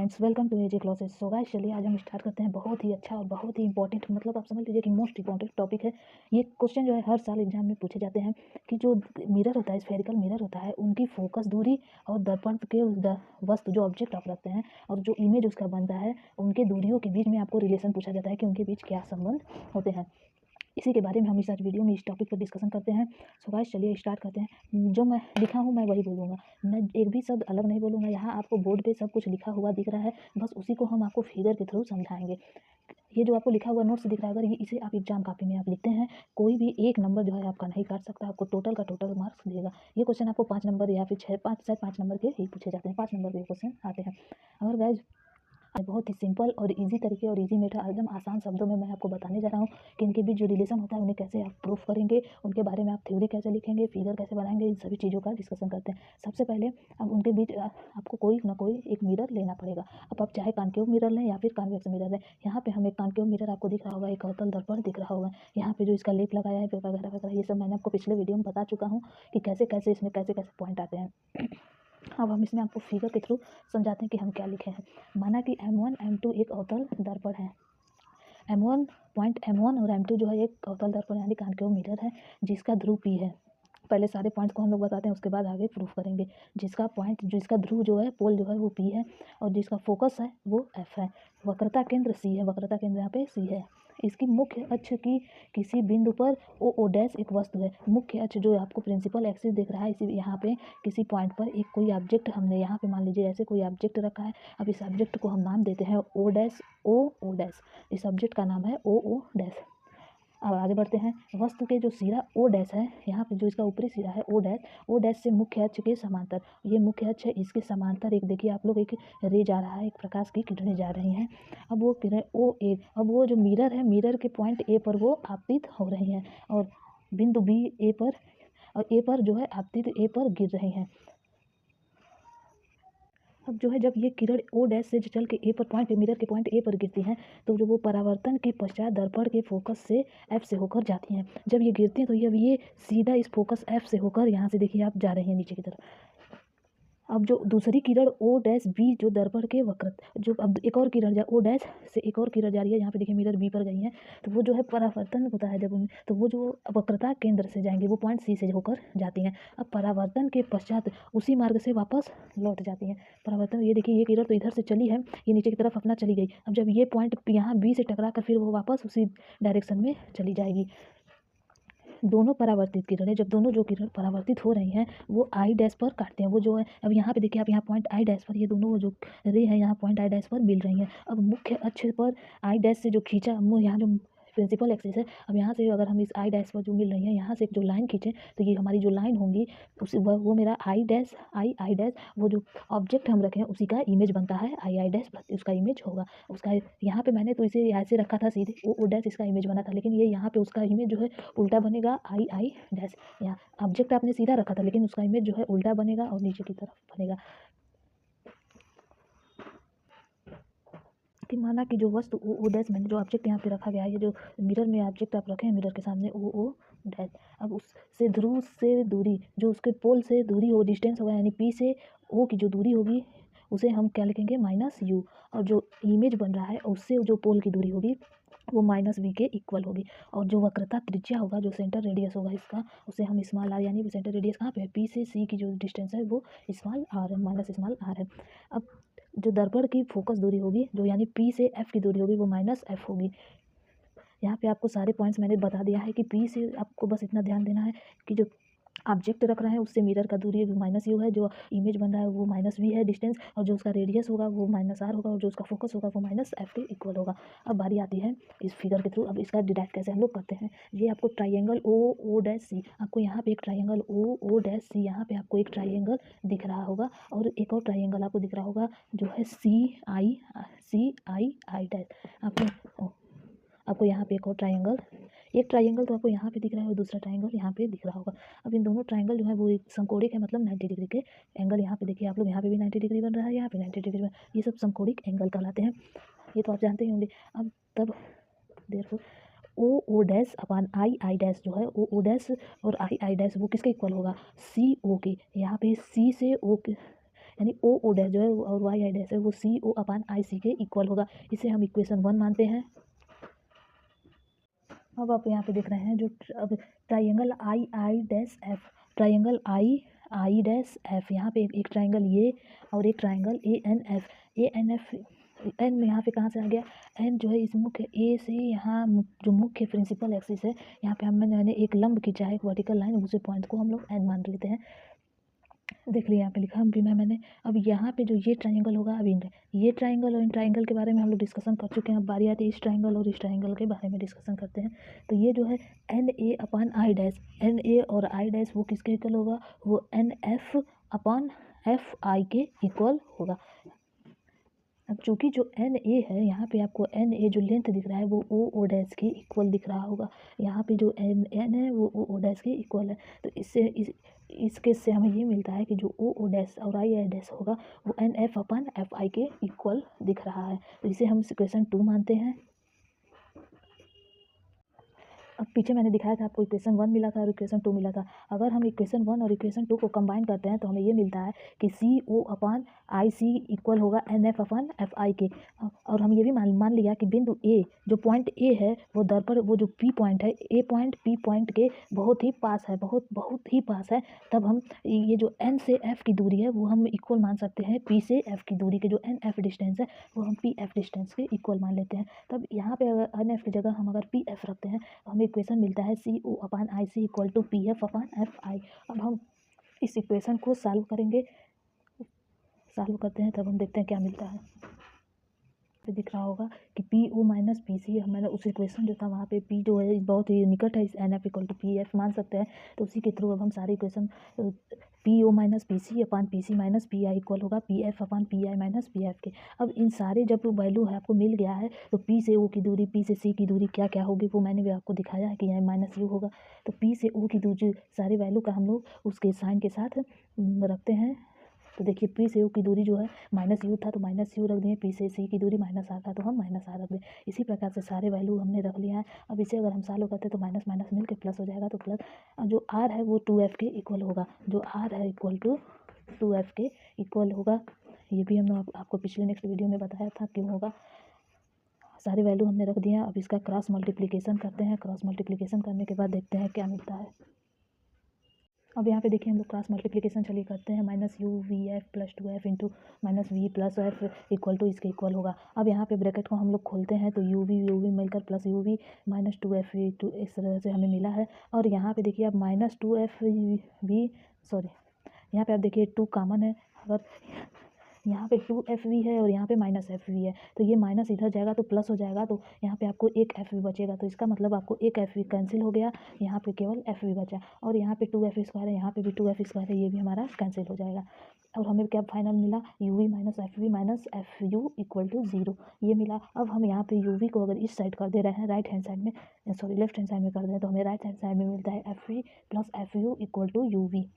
Friends, welcome to AJ classes. So guys, चलिए आज हम स्टार्ट करते हैं। बहुत ही अच्छा और बहुत ही इंपॉर्टेंट, मतलब आप समझ लीजिए कि मोस्ट इंपॉर्टेंट टॉपिक है। ये क्वेश्चन जो है हर साल एग्जाम में पूछे जाते हैं कि जो मिरर होता है, स्फेरिकल मिरर होता है, उनकी फोकस दूरी और दर्पण के वस्तु जो ऑब्जेक्ट आप रखते हैं और जो इमेज उसका बनता है, उनके दूरियों के बीच में आपको रिलेशन पूछा जाता है कि उनके बीच क्या संबंध होते हैं। इसी के बारे में हम इस आज वीडियो में इस टॉपिक पर डिस्कशन करते हैं। सो गाइस, चलिए स्टार्ट करते हैं। जो मैं लिखा हूँ मैं वही बोलूँगा, मैं एक भी शब्द अलग नहीं बोलूँगा। यहाँ आपको बोर्ड पे सब कुछ लिखा हुआ दिख रहा है, बस उसी को हम आपको फिगर के थ्रू समझाएंगे। ये जो आपको लिखा हुआ नोट्स दिख रहा है, अगर ये इसे आप एग्जाम कॉपी में आप लिखते हैं, कोई भी एक नंबर जो है आपका नहीं काट सकता, आपको टोटल का टोटल मार्क्स देगा। ये क्वेश्चन आपको 5 नंबर या फिर 5 नंबर के ही पूछे जाते हैं, 5 नंबर के क्वेश्चन आते हैं। अगर गाइज बहुत ही सिंपल और इजी तरीके और इजी मेथड, एकदम आसान शब्दों में मैं आपको बताने जा रहा हूँ कि इनके बीच जो रिलेशन होता है उन्हें कैसे आप प्रूफ करेंगे, उनके बारे में आप थ्योरी कैसे लिखेंगे, फिगर कैसे बनाएंगे, इन सभी चीज़ों का डिस्कशन करते हैं। सबसे पहले अब उनके बीच आपको कोई ना कोई एक मिरर लेना पड़ेगा। अब आप चाहे कॉन्केव मिरर लें या फिर कॉन्वेक्स मिरर लें। यहाँ पे हमें कॉन्केव मिरर आपको दिख रहा होगा, एक अवतल दर्पण दिख रहा होगा। यहाँ पे जो इसका लेप लगाया है वगैरह वगैरह, ये सब मैंने आपको पिछले वीडियो में बता चुका हूँ कि कैसे कैसे इसमें कैसे कैसे पॉइंट आते हैं। अब हम इसमें आपको फिगर के थ्रू समझाते हैं कि हम क्या लिखे हैं। माना कि M1 M2 एक अवतल दर्पण है। M1 और M2 जो है एक अवतल दर्पण यानी कॉन्केव मिरर है, जिसका ध्रुव P है। पहले सारे पॉइंट्स को हम लोग बताते हैं, उसके बाद आगे प्रूफ करेंगे। जिसका ध्रुव जो है, पोल जो है वो P है और जिसका फोकस है वो F है। वक्रता केंद्र C है, वक्रता केंद्र यहाँ पे C है। इसकी मुख्य अक्ष की किसी बिंदु पर ओ डैश एक वस्तु है। मुख्य अक्ष जो आपको प्रिंसिपल एक्सिस दिख रहा है, इसी यहाँ पे किसी पॉइंट पर एक कोई ऑब्जेक्ट हमने यहाँ पे मान लीजिए ऐसे कोई ऑब्जेक्ट रखा है। अब इस ऑब्जेक्ट को हम नाम देते हैं ओ डैश। इस ऑब्जेक्ट का नाम है ओ डैश। अब आगे बढ़ते हैं। वस्तु के जो सिरा ओ डैश है, यहाँ पे जो इसका ऊपरी सिरा है ओ डैश से मुख्य अक्ष के समांतर, ये मुख्य अक्ष है, इसके समांतर एक देखिए आप लोग, एक रे जा रहा है, एक प्रकाश की किरणें जा रही हैं। अब वो किरण ओ ए, अब वो जो मिरर है, मिरर के पॉइंट ए पर वो आपतित हो रही हैं और बिंदु बी ए पर जो है आपतित ए पर गिर रही हैं। अब जो है जब ये किरण ओ डैश से चल के ए पर पॉइंट पे, मिरर के पॉइंट ए पर गिरती हैं, तो जो वो परावर्तन के पश्चात दर्पण के फोकस से एफ से होकर जाती हैं। जब ये गिरती हैं तो ये सीधा इस फोकस एफ से होकर यहाँ से देखिए आप जा रहे हैं नीचे की तरफ। अब जो दूसरी किरण ओ डैश बी जो दर्पण के जो अब एक और किरण ओ डैश से एक और किरण जा रही है, यहाँ पे देखिए मिरर बी पर गई है, तो वो जो है परावर्तन होता है जब, तो वो जो वक्रता केंद्र से जाएंगे वो पॉइंट सी से होकर जाती हैं। अब परावर्तन के पश्चात उसी मार्ग से वापस लौट जाती हैं। परावर्तन, ये देखिए ये किरण तो इधर से चली है, ये नीचे की तरफ अपना चली गई। अब जब ये पॉइंट यहाँ बी से टकरा कर फिर वो वापस उसी डायरेक्शन में चली जाएगी। दोनों परावर्तित किरणें, जब दोनों जो किरण परावर्तित हो रही हैं वो आई डैश पर काटते हैं। वो जो है, अब यहाँ पे देखिए आप, यहाँ पॉइंट आई डैश पर ये दोनों जो रे हैं यहाँ पॉइंट आई डैश पर मिल रही हैं। अब मुख्य अक्ष पर आई डैश से जो खींचा, वो यहाँ जो प्रिंसिपल एक्सिस है, अब यहाँ से अगर हम इस आई डैश पर जो मिल रही है, यहाँ से एक जो लाइन खींचें तो ये हमारी जो लाइन होंगी उसी वो मेरा आई डैश वो जो ऑब्जेक्ट हम रखें उसी का इमेज बनता है। आई डैश उसका इमेज होगा उसका। यहाँ पे मैंने तो इसे ऐसे रखा था सीधे, ओ डैश इसका इमेज बना था, लेकिन ये यहाँ पे उसका इमेज जो है उल्टा बनेगा, आई डैश। यहाँ ऑब्जेक्ट आपने सीधा रखा था लेकिन उसका इमेज जो है उल्टा बनेगा और नीचे की तरफ बनेगा। कि माना कि जो वस्तु ओ डैश, मैंने जो ऑब्जेक्ट यहाँ पे रखा गया है, ये जो मिरर में ऑब्जेक्ट आप रखें मिरर के सामने ओ डैश, अब उससे ध्रुव से दूरी, जो उसके पोल से दूरी हो, डिस्टेंस होगा, यानी पी से ओ की जो दूरी होगी उसे हम क्या लिखेंगे, -u। और जो इमेज बन रहा है उससे जो पोल की दूरी होगी वो -v के इक्वल होगी। और जो वक्रता त्रिज्या होगा, जो सेंटर रेडियस होगा इसका, उसे हम स्मॉल r, यानी सेंटर रेडियस कहाँ पे है, पी से सी की जो डिस्टेंस है वो स्मॉल r है, स्मॉल r है। अब जो दर्पण की फोकस दूरी होगी, जो यानी P से F की दूरी होगी, वो -f होगी। यहाँ पे आपको सारे पॉइंट्स मैंने बता दिया है कि P से आपको बस इतना ध्यान देना है कि जो ऑब्जेक्ट रख रहे हैं उससे मिरर का दूरी -u है, जो इमेज बन रहा है वो -v है डिस्टेंस, और जो उसका रेडियस होगा वो -r होगा, और जो उसका फोकस होगा वो -f के इक्वल होगा। अब बारी आती है इस फिगर के थ्रू, अब इसका डिराइव कैसे हम लोग करते हैं। ये आपको ट्राइंगल ओ डैश सी, आपको यहाँ पे एक ट्राइंगल ओ डैश सी, यहाँ पे आपको एक ट्राइंगल दिख रहा होगा, और एक और ट्राइंगल आपको दिख रहा होगा जो है सी आई डैश। आपको यहाँ पे एक और एक ट्राइंगल तो आपको यहाँ पे दिख रहा है और दूसरा ट्राइंगल यहाँ पे दिख रहा होगा। अब इन दोनों ट्राइंगल जो है वो एक समकोणिक है, मतलब 90 डिग्री के एंगल। यहाँ पे देखिए आप लोग, यहाँ पे भी 90 डिग्री बन रहा है, यहाँ पे 90 डिग्री बन, ये सब समकोणिक एंगल कहलाते हैं, ये तो आप जानते ही होंगे। अब तब therefore O dash upon I dash जो है, ओ डैश और आई डैश वो किसके इक्वल होगा, सी ओ के। यहाँ पे सी से ओ के, यानी ओ डैश जो है और वाई आई डैश है वो सी ओ अपान आई सी के इक्वल होगा। इसे हम इक्वेशन 1 मानते हैं। अब आप यहाँ पे देख रहे हैं जो अब triangle I I dash F, triangle I dash F, यहाँ पे एक ट्राइंगल ये और एक triangle A N F N यहाँ पे कहाँ से आ गया, एन जो है इस मुख्य ए से यहाँ जो मुख्य प्रिंसिपल एक्सिस है यहाँ पे मैंने एक लंब खींचा है, एक वर्टिकल लाइन, उसे पॉइंट को हम लोग एन मान लेते हैं। देख लिया यहाँ पे लिखा भी मैंने। अब यहाँ पे जो ये ट्राइंगल होगा, अब ये ट्राइंगल और इन ट्राइंगल के बारे में हम लोग डिस्कशन कर चुके हैं। अब बारी आती है इस ट्राइंगल और इस ट्राइंगल के बारे में डिस्कशन करते हैं। तो ये जो है N A upon I dash, N A और आई डैश वो किसके इक्वल होगा, वो N F upon F I के इक्वल होगा। अब चूंकि जो एन ए है यहाँ पे आपको एन ए जो लेंथ दिख रहा है वो ओ डैश के इक्वल दिख रहा होगा। यहाँ पे जो एन है वो ओ डैश के इक्वल है। तो इस केस से हमें ये मिलता है कि जो ओ डैश और आई डैश होगा वो N F upon F I के इक्वल दिख रहा है। तो इसे हम इक्वेशन 2 मानते हैं। अब पीछे मैंने दिखाया था आपको इक्वेशन 1 मिला था और इक्वेशन 2 मिला था। अगर हम इक्वेशन 1 और इक्वेशन 2 को कंबाइन करते हैं तो हमें ये मिलता है कि C O upon I C equal होगा N F upon F I के। और हम ये भी मान लिया कि बिंदु ए जो पॉइंट ए है वो दर्पण वो जो पी पॉइंट है ए पॉइंट पी पॉइंट के बहुत ही पास है, बहुत ही पास है। तब हम ये जो एन से एफ की दूरी है वो हम इक्वल मान सकते हैं पी से एफ की दूरी के, जो एन एफ डिस्टेंस है वो हम पी एफ डिस्टेंस के इक्वल मान लेते हैं। तब यहाँ पे अगर एन एफ की जगह हम अगर पी एफ रखते हैं तो हमें इक्वेशन मिलता है C O upon I C equal to P F upon F I. अब हम इस इक्वेशन को सॉल्व करेंगे, सॉल्व करते हैं तब हम देखते हैं क्या मिलता है। तो दिख रहा होगा कि P O minus P C, मैंने उस इक्वेशन जो था वहाँ पे पी जो है बहुत ही निकट है इस N F equal to P F मान सकते हैं। तो उसी के थ्रू अब हम सारे equation P O minus P C upon P C minus P I equal होगा P F upon P I minus P F K. अब इन सारे जब वैल्यू है आपको मिल गया है तो पी से ओ की दूरी, पी से सी की दूरी क्या क्या होगी वो मैंने भी आपको दिखाया है कि यहाँ माइनस यू होगा। तो पी से ओ की दूरी सारे वैल्यू का हम लोग उसके साइन के साथ रखते हैं। तो देखिए पी से ओ की दूरी जो है माइनस यू था तो माइनस यू रख दिए, पी से सी की दूरी माइनस आर था तो हम माइनस आर रख दें। इसी प्रकार से सारे वैल्यू हमने रख लिया है। अब इसे अगर हम सॉल्व करते हैं तो माइनस माइनस मिल के प्लस हो जाएगा। तो प्लस जो आर है वो 2f के इक्वल होगा, जो आर है इक्वल टू 2f के इक्वल होगा। ये भी हमने आपको पिछले नेक्स्ट वीडियो में बताया था क्यों होगा। सारे वैल्यू हमने रख दिया। अब इसका क्रॉस मल्टीप्लिकेशन करते हैं। क्रॉस मल्टीप्लिकेशन करने के बाद देखते हैं क्या मिलता है। अब यहाँ पे देखिए हम लोग क्रॉस मल्टीप्लिकेशन चलिए करते हैं। Minus U V F plus 2f into minus V plus F equal to इसके इक्वल होगा। अब यहाँ पे ब्रैकेट को हम लोग खोलते हैं तो यू वी मिलकर plus U V minus 2f V two इस तरह से हमें मिला है। और यहाँ पे देखिए अब माइनस 2f वी सॉरी यहाँ पे आप देखिए 2 कॉमन है। अगर यहाँ पे 2f है और यहाँ पे माइनस एफ वी है तो ये माइनस इधर जाएगा तो प्लस हो जाएगा। तो यहाँ पे आपको एक एफ वी बचेगा। तो इसका मतलब आपको एक एफ वी कैंसिल हो गया, यहाँ पे केवल एफ वी बचा। और यहाँ पे 2f स्क्वायर है, यहाँ पे भी 2f स्क्वायर है, ये भी हमारा कैंसिल हो जाएगा। और हमें क्या फाइनल मिला, U V minus F U equal to 0 ये मिला। अब हम यहाँ पे यू वी को अगर इस साइड कर दे रहे हैं राइट हैंड साइड में, सॉरी लेफ्ट हैंड साइड में कर दे रहे हैं तो हमें राइट हैंड साइड में मिलता है F V plus F U equal to U V.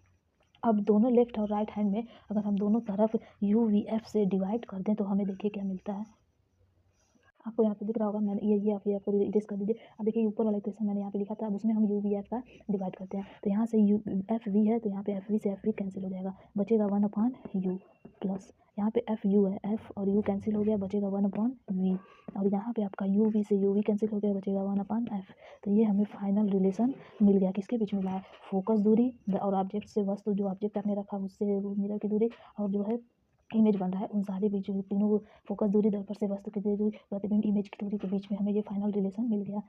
अब दोनों लेफ्ट और राइट हैंड में अगर हम दोनों तरफ यू वी एफ से डिवाइड कर दें तो हमें देखिए क्या मिलता है। आपको यहाँ पे दिख रहा होगा, मैंने ये आपको इरेज कर दीजिए। अब देखिए ऊपर वाला इक्वेशन मैंने यहाँ पे लिखा था, अब उसमें हम यू वी एफ का डिवाइड करते हैं। तो यहाँ से यू एफ वी है तो यहाँ पे एफ वी से एफ वी कैंसिल हो जाएगा, बचेगा 1 अपॉन यू प्लस यहाँ पे एफ यू है, एफ और यू कैंसिल हो गया, बचेगा 1 अपॉन वी। और यहाँ पे आपका यू वी से यू वी कैंसिल हो गया, बचेगा 1 अपॉन एफ। तो ये हमें फाइनल रिलेशन मिल गया। किसके बीच मिला है, फोकस दूरी और ऑब्जेक्ट से वस्तु, जो ऑब्जेक्ट आपने रखा उससे मिरर की दूरी और जो है इमेज बन रहा है, उन सारे बीच तीनों फोकस दूरी, दर्पण से वस्तु की दूरी, प्रतिबिंब इमेज की दूरी के बीच में हमें ये फाइनल रिलेशन मिल गया।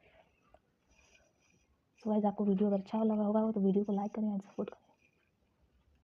सो गाइस आपको वीडियो अगर अच्छा लगा होगा तो वीडियो को लाइक करें एंड सपोर्ट करें।